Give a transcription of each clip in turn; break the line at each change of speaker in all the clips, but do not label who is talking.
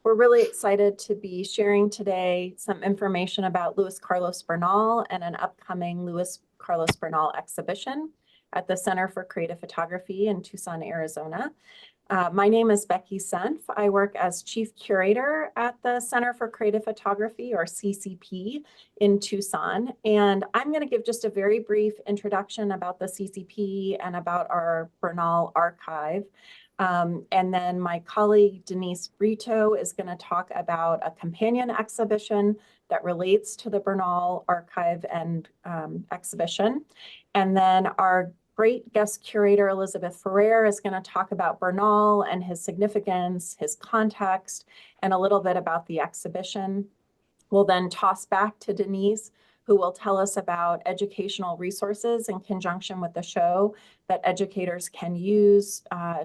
We're really excited to be sharing today some information about Louis Carlos Bernal and an upcoming Louis Carlos Bernal exhibition at the Center for Creative Photography in Tucson, Arizona. My name is Becky Senf. I work as Chief Curator at the Center for Creative Photography, or CCP, in Tucson. And I'm going to give just a very brief introduction about the CCP and about our Bernal archive. And then my colleague Denise Brito is going to talk about a companion exhibition that relates to the Bernal archive and exhibition. And then our great guest curator Elizabeth Ferrer is going to talk about Bernal and his significance, his context, and a little bit about the exhibition. We'll then toss back to Denise, who will tell us about educational resources in conjunction with the show that educators can use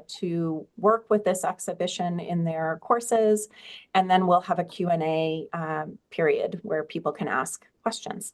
to work with this exhibition in their courses. And then we'll have a Q&A period where people can ask questions.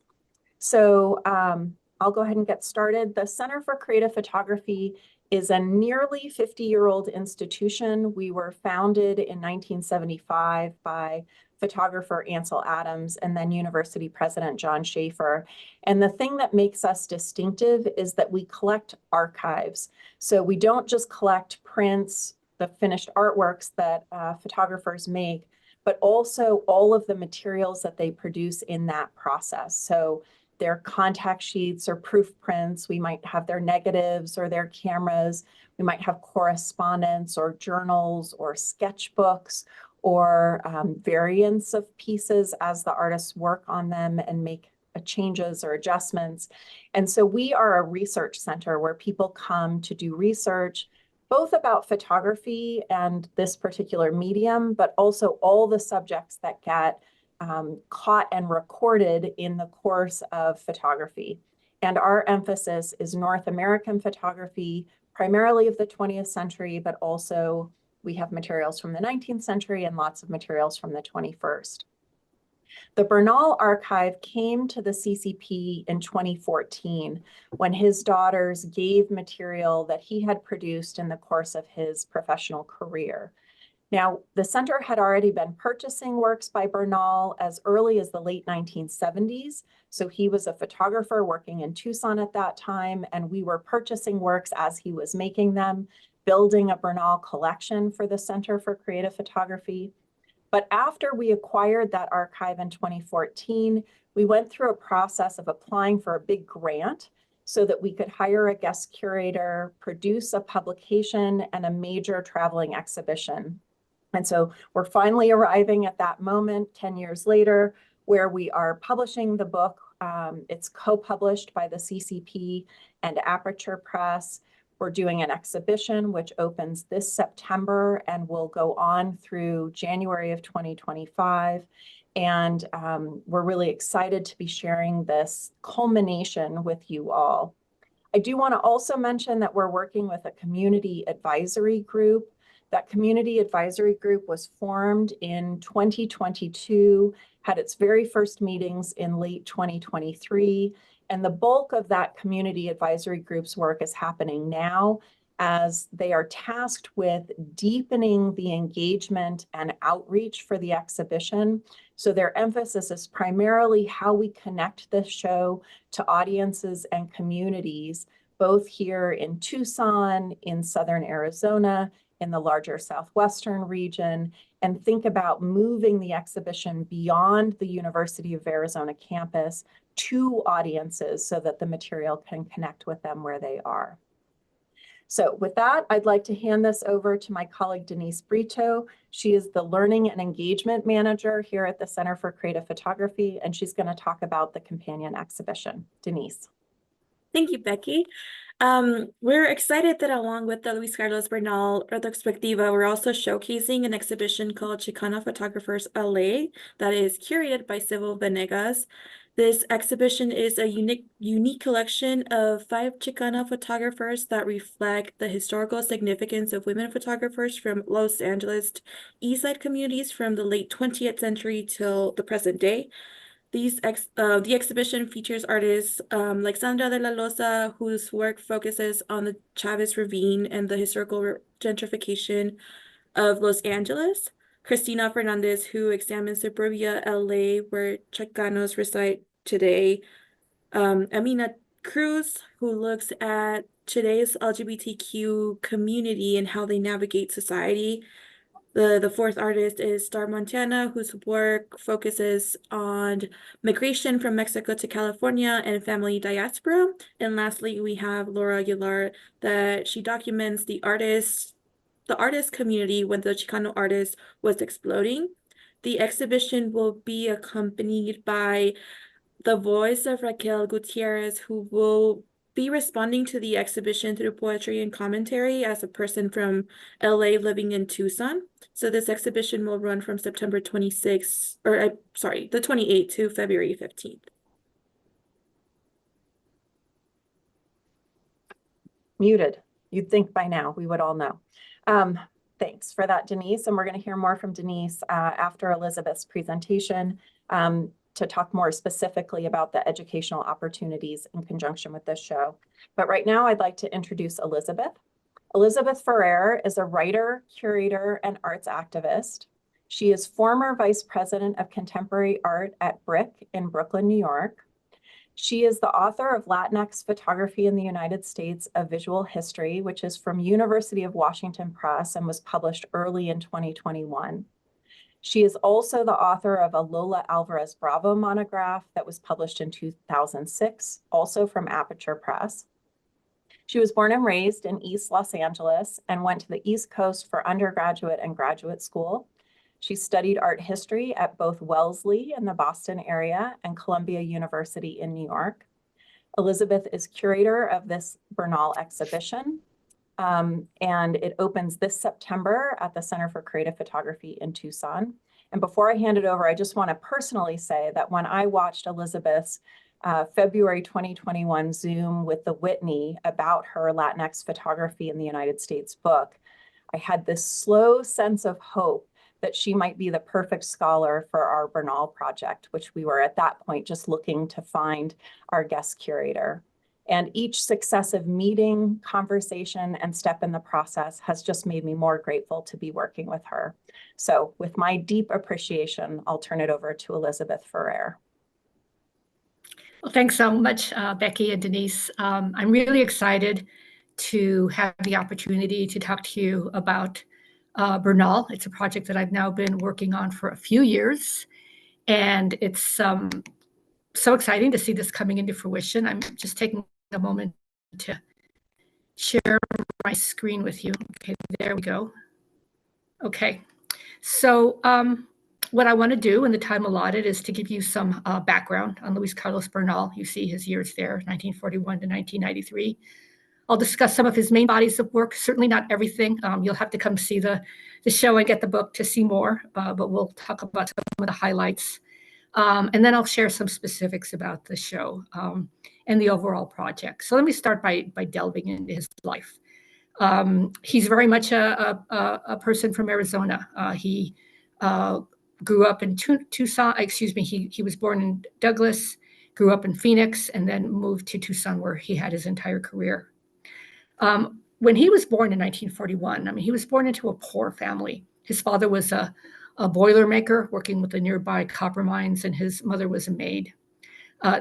So I'll go ahead and get started. The Center for Creative Photography is a nearly 50-year-old institution. We were founded in 1975 by photographer Ansel Adams and then university president John Schaefer. And the thing that makes us distinctive is that we collect archives. So we don't just collect prints, the finished artworks that photographers make, but also all of the materials that they produce in that process. So their contact sheets or proof prints, we might have their negatives or their cameras, we might have correspondence or journals or sketchbooks or variants of pieces as the artists work on them and make changes or adjustments. And so we are a research center where people come to do research, both about photography and this particular medium, but also all the subjects that get caught and recorded in the course of photography. And our emphasis is North American photography, primarily of the 20th century, but also we have materials from the 19th century and lots of materials from the 21st. The Bernal archive came to the CCP in 2014 when his daughters gave material that he had produced in the course of his professional career. Now, the center had already been purchasing works by Bernal as early as the late 1970s. So he was a photographer working in Tucson at that time, and we were purchasing works as he was making them, building a Bernal collection for the Center for Creative Photography. But after we acquired that archive in 2014, we went through a process of applying for a big grant so that we could hire a guest curator, produce a publication, and a major traveling exhibition. And so we're finally arriving at that moment 10 years later where we are publishing the book. It's co-published by the CCP and Aperture Press. We're doing an exhibition which opens this September and will go on through January of 2025. And we're really excited to be sharing this culmination with you all. I do want to also mention that we're working with a community advisory group. That community advisory group was formed in 2022, had its very first meetings in late 2023, and the bulk of that community advisory group's work is happening now as they are tasked with deepening the engagement and outreach for the exhibition. So their emphasis is primarily how we connect this show to audiences and communities, both here in Tucson, in Southern Arizona, in the larger Southwestern region, and think about moving the exhibition beyond the University of Arizona campus to audiences so that the material can connect with them where they are. So with that, I'd like to hand this over to my colleague, Denise Brito. She is the Learning and Engagement Manager here at the Center for Creative Photography, and she's going to talk about the companion exhibition. Denise.
Thank you, Becky. We're excited that along with the Louis Carlos Bernal Retrospectiva, we're also showcasing an exhibition called Chicana Photographers LA that is curated by Civil Venegas. This exhibition is a unique collection of 5 Chicana photographers that reflect the historical significance of women photographers from Los Angeles East Side communities from the late 20th century till the present day. The exhibition features artists like Sandra de la Loza, whose work focuses on the Chavez Ravine and the historical gentrification of Los Angeles. Cristina Fernandez, who examines suburbia LA, where Chicanos reside today. Amina Cruz, who looks at today's LGBTQ community and how they navigate society. The fourth artist is Star Montana, whose work focuses on migration from Mexico to California and family diaspora. And lastly, we have Laura Aguilar, that she documents the artist community when the Chicano artist was exploding. The exhibition will be accompanied by the voice of Raquel Gutierrez, who will be responding to the exhibition through poetry and commentary as a person from LA living in Tucson. So this exhibition will run from September 26th, or sorry, the 28th to February 15th.
Muted. You'd think by now we would all know. Thanks for that, Denise. And we're going to hear more from Denise after Elizabeth's presentation to talk more specifically about the educational opportunities in conjunction with this show. But right now, I'd like to introduce Elizabeth. Elizabeth Ferrer is a writer, curator, and arts activist. She is former vice president of contemporary art at BRIC in Brooklyn, New York. She is the author of Latinx Photography in the United States, A Visual History, which is from University of Washington Press and was published early in 2021. She is also the author of a Lola Alvarez Bravo monograph that was published in 2006, also from Aperture Press. She was born and raised in East Los Angeles and went to the East Coast for undergraduate and graduate school. She studied art history at both Wellesley in the Boston area and Columbia University in New York. Elizabeth is curator of this Bernal exhibition, and it opens this September at the Center for Creative Photography in Tucson. And before I hand it over, I just want to personally say that when I watched Elizabeth's February 2021 Zoom with the Whitney about her Latinx photography in the United States book, I had this slow sense of hope that she might be the perfect scholar for our Bernal project, which we were at that point just looking to find our guest curator. And each successive meeting, conversation, and step in the process has just made me more grateful to be working with her. So with my deep appreciation, I'll turn it over to Elizabeth Ferrer.
Well, thanks so much, Becky and Denise. I'm really excited to have the opportunity to talk to you about Bernal. It's a project that I've now been working on for a few years, and it's so exciting to see this coming into fruition. I'm just taking a moment to share my screen with you. Okay, there we go. Okay, so what I want to do in the time allotted is to give you some background on Louis Carlos Bernal. You see his years there, 1941 to 1993. I'll discuss some of his main bodies of work, certainly not everything. You'll have to come see the show and get the book to see more, but we'll talk about some of the highlights. And then I'll share some specifics about the show and the overall project. So let me start by delving into his life. He's very much a person from Arizona. He grew up in Tucson, he was born in Douglas, grew up in Phoenix, and then moved to Tucson where he had his entire career. When he was born in 1941, he was born into a poor family. His father was a boilermaker working with the nearby copper mines, and his mother was a maid.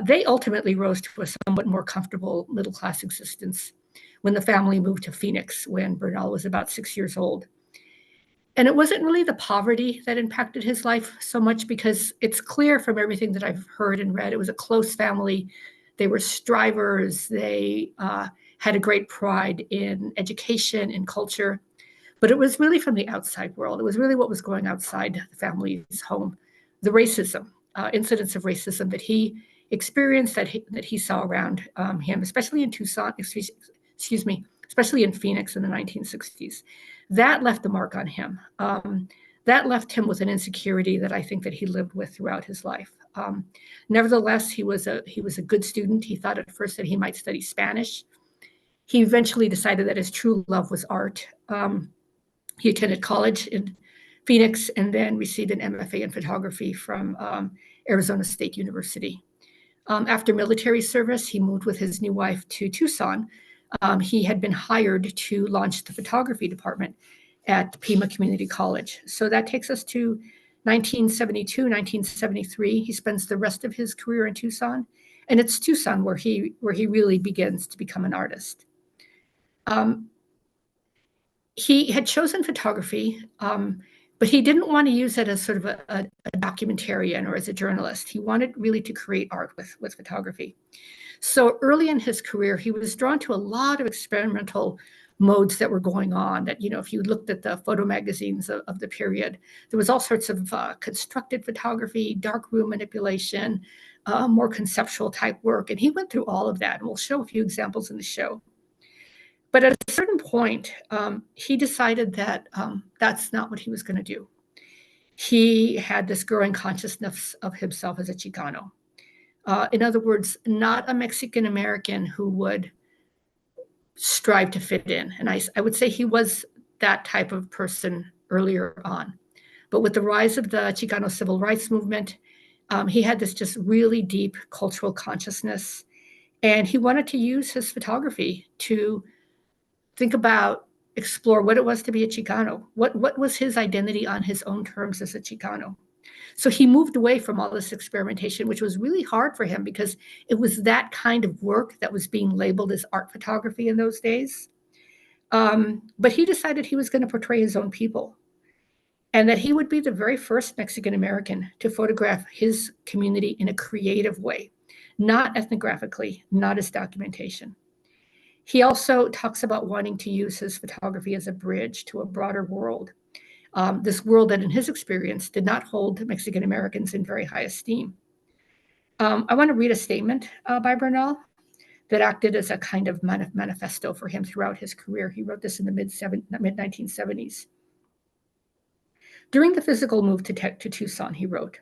They ultimately rose to a somewhat more comfortable middle-class existence when the family moved to Phoenix when Bernal was about 6 years old. And it wasn't really the poverty that impacted his life so much, because it's clear from everything that I've heard and read, it was a close family. They were strivers. They had a great pride in education and culture. But it was really from the outside world. It was really what was going outside the family's home. The racism, incidents of racism that he experienced, that he saw around him, especially in Tucson, especially in Phoenix in the 1960s. That left a mark on him. That left him with an insecurity that I think that he lived with throughout his life. Nevertheless, he was a good student. He thought at first that he might study Spanish. He eventually decided that his true love was art. He attended college in Phoenix and then received an MFA in photography from Arizona State University. After military service, he moved with his new wife to Tucson. He had been hired to launch the photography department, and he at Pima Community College. So that takes us to 1972, 1973. He spends the rest of his career in Tucson, and it's Tucson where he really begins to become an artist. He had chosen photography, but he didn't want to use it as sort of a documentarian or as a journalist. He wanted really to create art with photography. So early in his career, he was drawn to a lot of experimental modes that were going on that, if you looked at the photo magazines of the period, there was all sorts of constructed photography, darkroom manipulation, more conceptual type work. And he went through all of that. And we'll show a few examples in the show. But at a certain point, he decided that that's not what he was going to do. He had this growing consciousness of himself as a Chicano. In other words, not a Mexican American who would strive to fit in. And I would say he was that type of person earlier on. But with the rise of the Chicano civil rights movement, he had this just really deep cultural consciousness. And he wanted to use his photography to think about, explore what it was to be a Chicano. What was his identity on his own terms as a Chicano? So he moved away from all this experimentation, which was really hard for him because it was that kind of work that was being labeled as art photography in those days. But he decided he was going to portray his own people and that he would be the very first Mexican American to photograph his community in a creative way, not ethnographically, not as documentation. He also talks about wanting to use his photography as a bridge to a broader world. This world that in his experience did not hold Mexican Americans in very high esteem. I want to read a statement by Bernal that acted as a kind of manifesto for him throughout his career. He wrote this in the mid-1970s. During the physical move to Tucson, he wrote,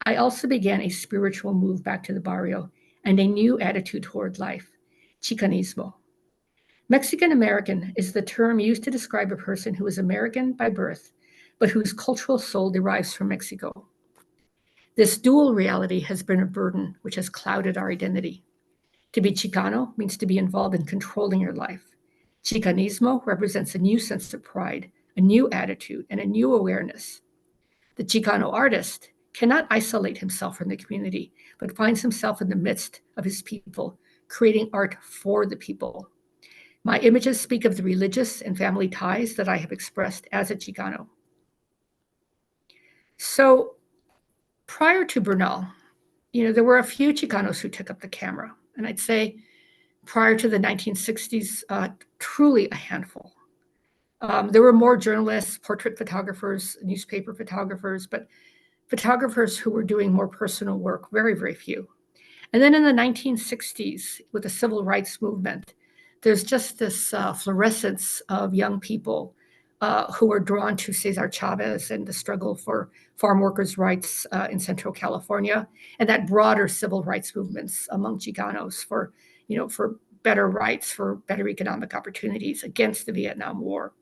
I also began a spiritual move back to the barrio and a new attitude toward life, Chicanismo. Mexican American is the term used to describe a person who is American by birth, but whose cultural soul derives from Mexico. This dual reality has been a burden which has clouded our identity. To be Chicano means to be involved in controlling your life. Chicanismo represents a new sense of pride, a new attitude, and a new awareness. The Chicano artist cannot isolate himself from the community, but finds himself in the midst of his people, creating art for the people. My images speak of the religious and family ties that I have expressed as a Chicano. So prior to Bernal, there were a few Chicanos who took up the camera. And I'd say prior to the 1960s, truly a handful. There were more journalists, portrait photographers, newspaper photographers, but photographers who were doing more personal work, very, very few. And then in the 1960s, with the civil rights movement, there's just this fluorescence of young people who were drawn to Cesar Chavez and the struggle for farm workers' rights in Central California, and that broader civil rights movements among Chicanos for better rights, for better economic opportunities against the Vietnam War.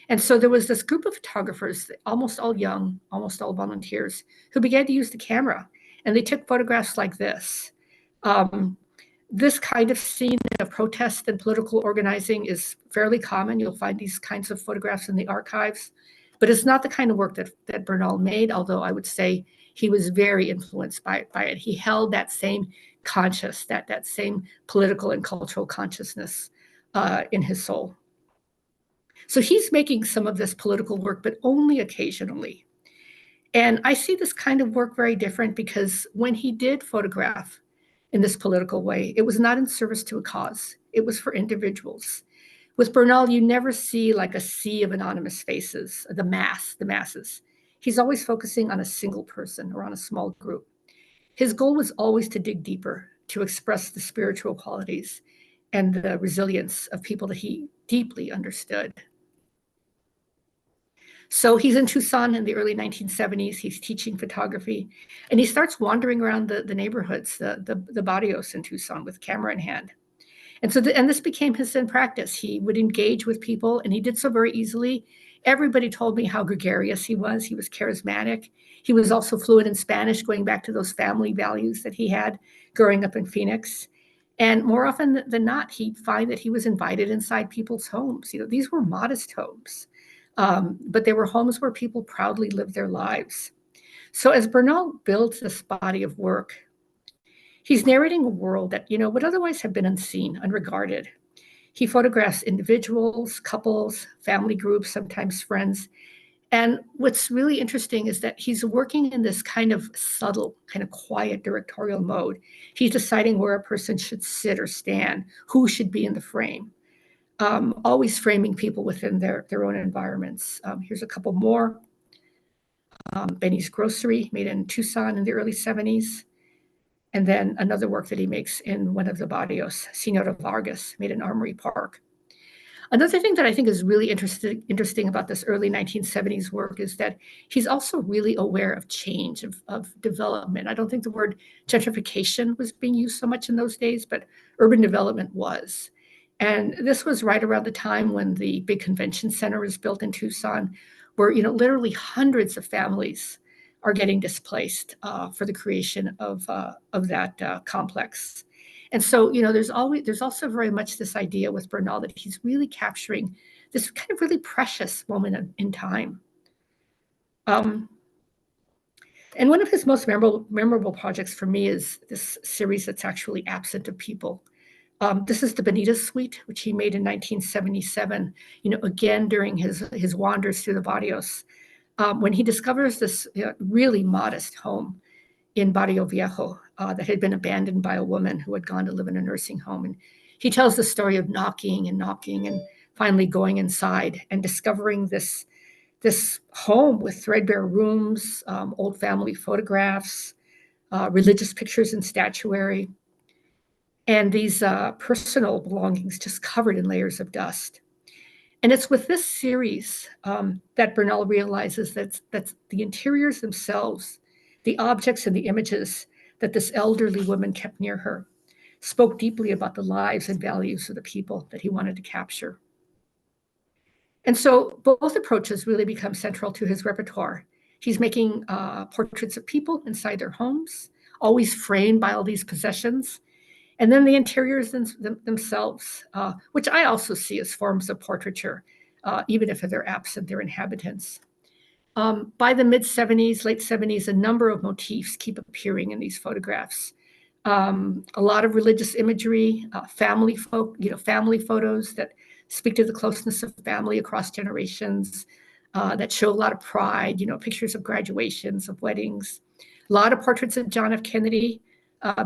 And so there was this group of photographers, almost all young, almost all volunteers, who began to use the camera, and they took photographs like this. This kind of scene of protest and political organizing is fairly common. You'll find these kinds of photographs in the archives, but it's not the kind of work that Bernal made, although I would say he was very influenced by it. He held that same conscious, that same political and cultural consciousness in his soul. So he's making some of this political work, but only occasionally. And I see this kind of work very different because when he did photograph in this political way, it was not in service to a cause. It was for individuals. With Bernal, you never see like a sea of anonymous faces, the masses. He's always focusing on a single person or on a small group. His goal was always to dig deeper, to express the spiritual qualities and the resilience of people that he deeply understood. So he's in Tucson in the early 1970s. He's teaching photography, and he starts wandering around the neighborhoods, the barrios in Tucson with camera in hand. And so, this became his practice. He would engage with people, and he did so very easily. Everybody told me how gregarious he was. He was charismatic. He was also fluent in Spanish, going back to those family values that he had growing up in Phoenix. And more often than not, he'd find that he was invited inside people's homes. These were modest homes. but they were homes where people proudly lived their lives. So as Bernal builds this body of work, he's narrating a world that, would otherwise have been unseen, unregarded. He photographs individuals, couples, family groups, sometimes friends. And what's really interesting is that he's working in this kind of subtle, kind of quiet directorial mode. He's deciding where a person should sit or stand, who should be in the frame, always framing people within their own environments. Here's a couple more. Benny's Grocery, made in Tucson in the early 70s. And then another work that he makes in one of the barrios, Senora Vargas, made in Armory Park. Another thing that I think is really interesting about this early 1970s work is that he's also really aware of change, of development. I don't think the word gentrification was being used so much in those days, but urban development was. And this was right around the time when the big convention center was built in Tucson, where literally hundreds of families are getting displaced for the creation of that complex. And so, there's also very much this idea with Bernal that he's really capturing this kind of really precious moment in time. And one of his most memorable projects for me is this series that's actually absent of people. This is the Bonita Suite, which he made in 1977, again, during his wanders through the barrios, when he discovers this really modest home in Barrio Viejo that had been abandoned by a woman who had gone to live in a nursing home. And he tells the story of knocking and finally going inside and discovering this home with threadbare rooms, old family photographs, religious pictures and statuary, and these personal belongings just covered in layers of dust. And it's with this series that Bernal realizes that the interiors themselves, the objects and the images that this elderly woman kept near her, spoke deeply about the lives and values of the people that he wanted to capture. And so both approaches really become central to his repertoire. He's making portraits of people inside their homes, always framed by all these possessions. And then the interiors themselves, which I also see as forms of portraiture, even if they're absent, their inhabitants. By the mid-70s, late 70s, a number of motifs keep appearing in these photographs. A lot of religious imagery, family photos that speak to the closeness of family across generations, that show a lot of pride, pictures of graduations, of weddings. A lot of portraits of John F. Kennedy.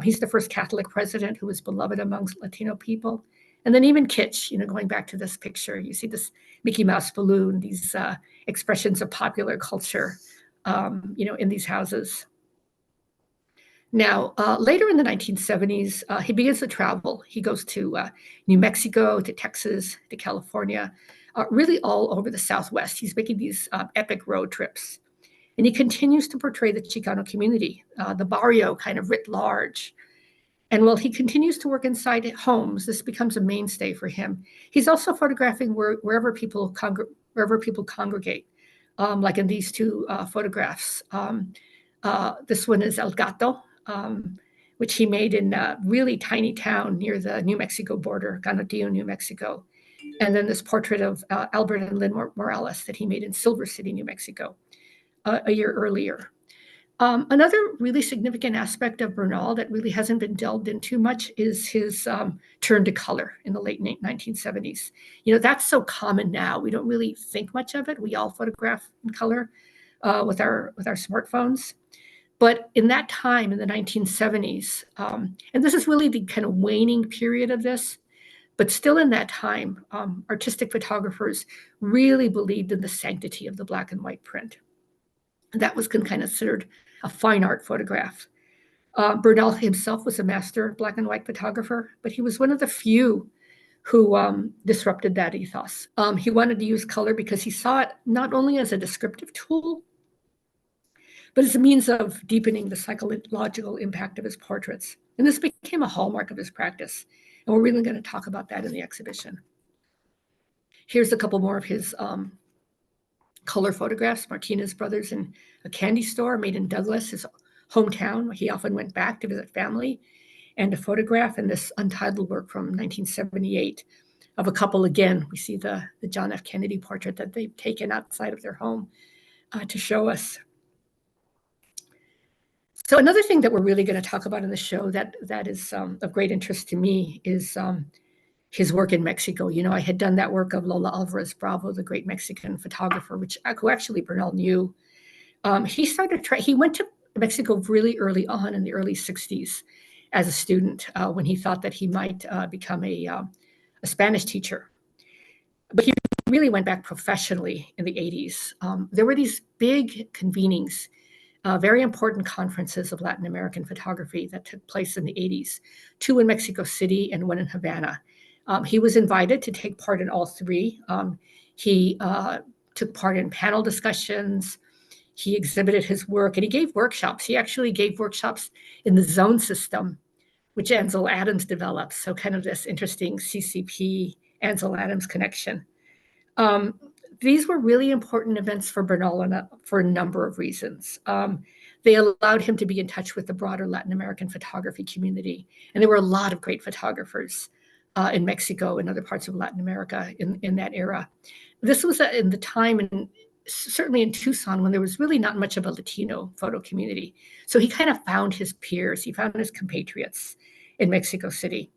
He's the first Catholic president who was beloved amongst Latino people. And then even kitsch, going back to this picture, you see this Mickey Mouse balloon, these expressions of popular culture, in these houses. Now, later in the 1970s, he begins to travel. He goes to New Mexico, to Texas, to California, really all over the Southwest. He's making these epic road trips. And he continues to portray the Chicano community, the barrio kind of writ large. And while he continues to work inside homes, this becomes a mainstay for him. He's also photographing wherever people congregate, like in these two photographs. This one is El Gato, which he made in a really tiny town near the New Mexico border, Ganadillo, New Mexico. And then this portrait of Albert and Lynn Morales that he made in Silver City, New Mexico, a year earlier. Another really significant aspect of Bernal that really hasn't been delved into much is his turn to color in the late 1970s. That's so common now. We don't really think much of it. We all photograph in color with our smartphones. But in that time, in the 1970s, and this is really the kind of waning period of this, but still in that time, artistic photographers really believed in the sanctity of the black and white print. That was kind of considered a fine art photograph. Bernal himself was a master black and white photographer, but he was one of the few who disrupted that ethos. He wanted to use color because he saw it not only as a descriptive tool, but as a means of deepening the psychological impact of his portraits. And this became a hallmark of his practice. And we're really going to talk about that in the exhibition. Here's a couple more of his color photographs. Martinez Brothers in a candy store made in Douglas, his hometown, where he often went back to visit family, and a photograph in this untitled work from 1978 of a couple again. We see the John F. Kennedy portrait that they've taken outside of their home to show us. So another thing that we're really going to talk about in the show that is of great interest to me is his work in Mexico. You know, I had done that work of Lola Alvarez Bravo, the great Mexican photographer, who actually Bernal knew. He went to Mexico really early on in the early 60s as a student when he thought that he might become a Spanish teacher. But he really went back professionally in the 80s. There were these big convenings, very important conferences of Latin American photography that took place in the 80s, 2 in Mexico City and 1 in Havana. He was invited to take part in all 3. He took part in panel discussions. He exhibited his work and he gave workshops. He actually gave workshops in the zone system, which Ansel Adams developed. So kind of this interesting CCP, Ansel Adams connection. These were really important events for Bernal for a number of reasons. They allowed him to be in touch with the broader Latin American photography community. And there were a lot of great photographers in Mexico and other parts of Latin America in that era. This was in the time, and certainly in Tucson, when there was really not much of a Latino photo community. So he kind of found his peers, he found his compatriots in Mexico City.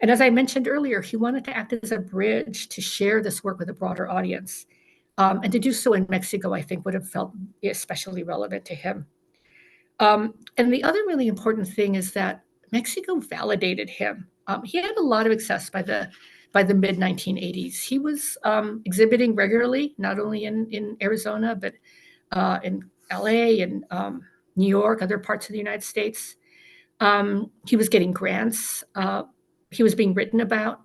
And as I mentioned earlier, he wanted to act as a bridge to share this work with a broader audience. And to do so in Mexico, I think would have felt especially relevant to him. And the other really important thing is that Mexico validated him. He had a lot of success by the mid-1980s. He was exhibiting regularly, not only in Arizona, but in LA and New York, other parts of the United States. He was getting grants. He was being written about,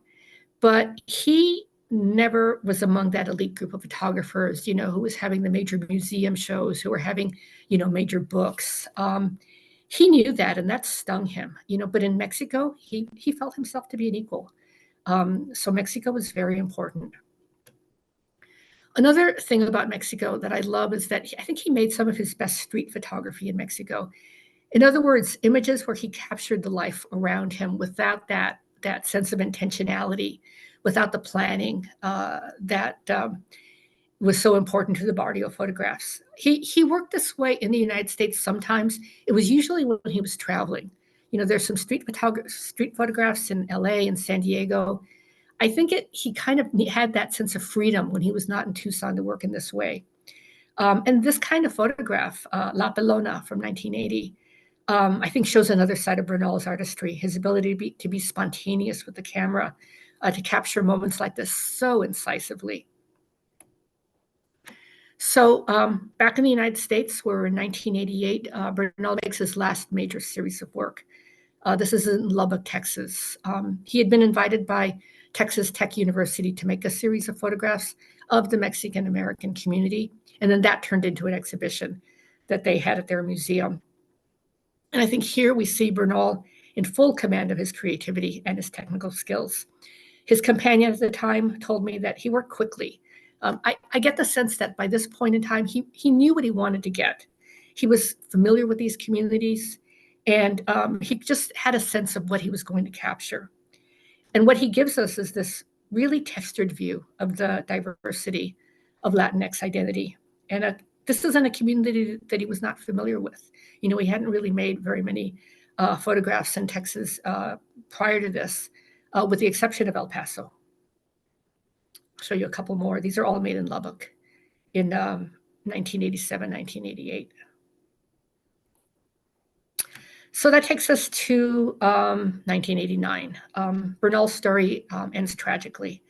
but he never was among that elite group of photographers, you know, who was having the major museum shows, who were having, you know, major books. He knew that, and that stung him, you know, but in Mexico, he felt himself to be an equal. So Mexico was very important. Another thing about Mexico that I love is that I think he made some of his best street photography in Mexico. In other words, images where he captured the life around him without that sense of intentionality, without the planning that was so important to the barrio photographs. He worked this way in the United States sometimes. It was usually when he was traveling. You know, there's some street photographs in LA and San Diego. I think he kind of had that sense of freedom when he was not in Tucson to work in this way. And this kind of photograph, La Pelona from 1980, I think shows another side of Bernal's artistry, his ability to be spontaneous with the camera, to capture moments like this so incisively. So back in the United States, where in 1988, Bernal makes his last major series of work. This is in Lubbock, Texas. He had been invited by Texas Tech University to make a series of photographs of the Mexican-American community. And then that turned into an exhibition that they had at their museum. And I think here we see Bernal in full command of his creativity and his technical skills. His companion at the time told me that he worked quickly. I get the sense that by this point in time, he knew what he wanted to get. He was familiar with these communities, and he just had a sense of what he was going to capture. And what he gives us is this really textured view of the diversity of Latinx identity. And this isn't a community that he was not familiar with. You know, he hadn't really made very many photographs in Texas prior to this, with the exception of El Paso. I'll show you a couple more. These are all made in Lubbock in 1987, 1988. So that takes us to 1989. Bernal's story ends tragically.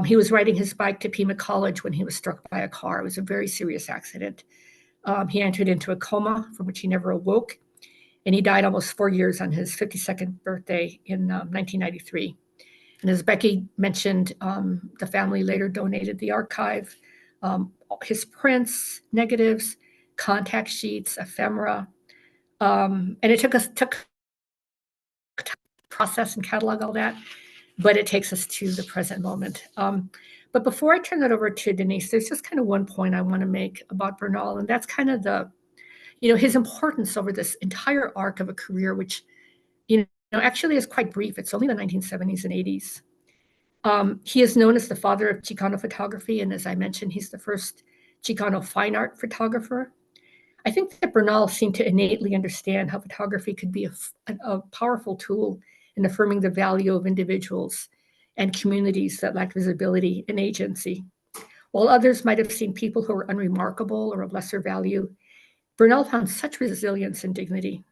He was riding his bike to Pima College when he was struck by a car. It was a very serious accident. He entered into a coma from which he never awoke, and he died almost 4 years on his 52nd birthday in 1993. And as Becky mentioned, the family later donated the archive, his prints, negatives, contact sheets, ephemera, and it took to process and catalog all that, but it takes us to the present moment. But before I turn that over to Denise, there's just kind of one point I want to make about Bernal, and that's kind of his importance over this entire arc of a career, which, actually is quite brief. It's only the 1970s and 80s. He is known as the father of Chicano photography, and as I mentioned, he's the first Chicano fine art photographer. I think that Bernal seemed to innately understand how photography could be a powerful tool in affirming the value of individuals and communities that lack visibility and agency. While others might have seen people who were unremarkable or of lesser value, Bernal found such resilience and dignity.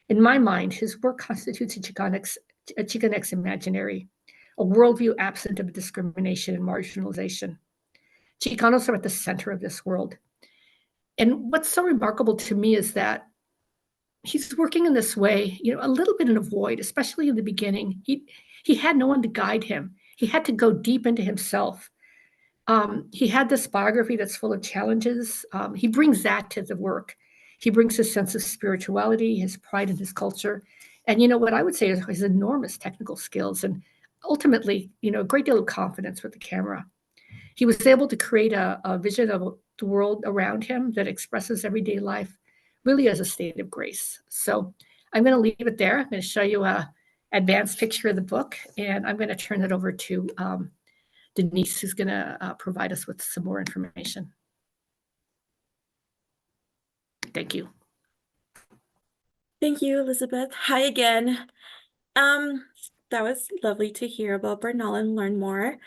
In my mind, his work constitutes a Chicanx imaginary, a worldview absent of discrimination and marginalization. Chicanos are at the center of this world. And what's so remarkable to me is that he's working in this way, a little bit in a void, especially in the beginning. He had no one to guide him. He had to go deep into himself. He had this biography that's full of challenges. He brings that to the work. He brings his sense of spirituality, his pride in his culture, and what I would say is his enormous technical skills and ultimately, a great deal of confidence with the camera. He was able to create a vision of the world around him that expresses everyday life really as a state of grace. So I'm going to leave it there. I'm going to show you an advanced picture of the book, and I'm going to turn it over to Denise, who's going to provide us with some more information. Thank you.
Thank you, Elizabeth. Hi again. That was lovely to hear about Bernal and learn more.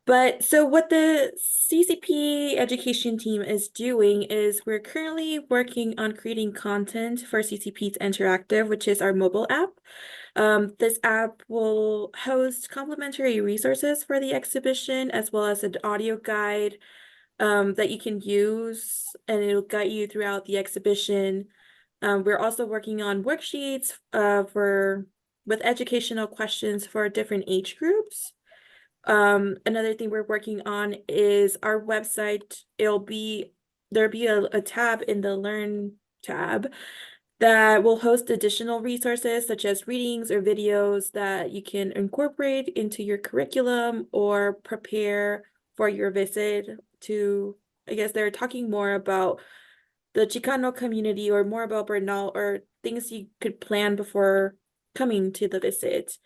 But so what the CCP education team is doing is we're currently working on creating content for CCP's Interactive, which is our mobile app. This app will host complimentary resources for the exhibition, as well as an audio guide that you can use, and it'll guide you throughout the exhibition. We're also working on worksheets with educational questions for different age groups. Another thing we're working on is our website. There'll be a tab in the Learn tab that will host additional resources such as readings or videos that you can incorporate into your curriculum or prepare for your visit to, I guess they're talking more about the Chicano community or more about Bernal or things you could plan before coming to the visit.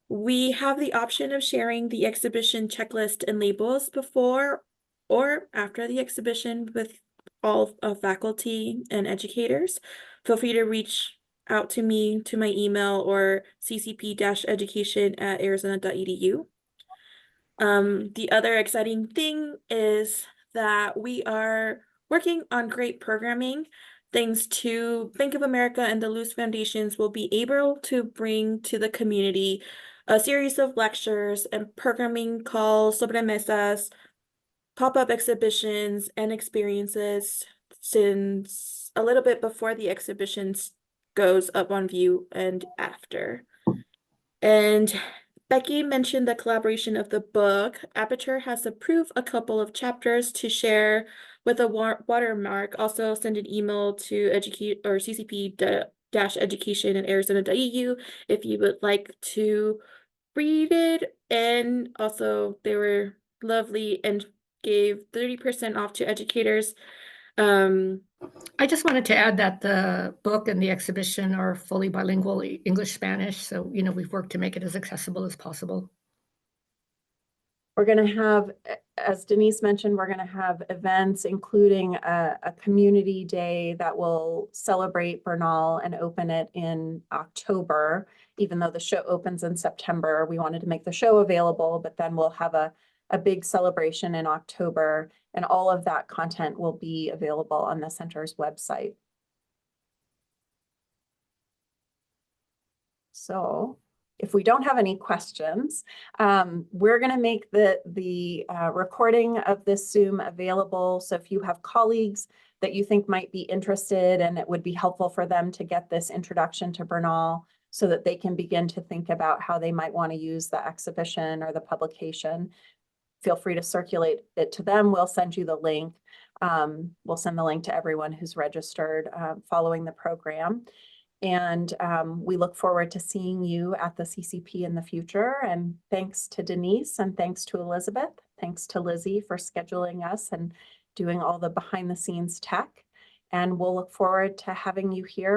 We have the option of sharing the exhibition checklist and labels before or after the exhibition with all of faculty and educators. Feel free to reach out to me to my email or ccp-education@arizona.edu. The other exciting thing is that we are working on great programming. Thanks to Bank of America and the Luz Foundations, will be able to bring to the community a series of lectures and programming called sobremesas, pop-up exhibitions, and experiences since a little bit before the exhibition goes up on view and after. And Becky mentioned the collaboration of the book. Aperture has approved a couple of chapters to share with a watermark. Also send an email to ccp-education@arizona.edu if you would like to read it. And also they were lovely and gave 30% off to educators.
I just wanted to add that the book and the exhibition are fully bilingual, English, Spanish. So, we've worked to make it as accessible as possible.
We're going to have, as Denise mentioned, we're going to have events, including a community day that will celebrate Bernal and open it in October. Even though the show opens in September, we wanted to make the show available, but then we'll have a big celebration in October, and all of that content will be available on the center's website. So if we don't have any questions, we're going to make the recording of this Zoom available. So if you have colleagues that you think might be interested and it would be helpful for them to get this introduction to Bernal so that they can begin to think about how they might want to use the exhibition or the publication, feel free to circulate it to them. We'll send you the link. We'll send the link to everyone who's registered following the program. And we look forward to seeing you at the CCP in the future. And thanks to Denise and thanks to Elizabeth. Thanks to Lizzie for scheduling us and doing all the behind the scenes tech. And we'll look forward to having you here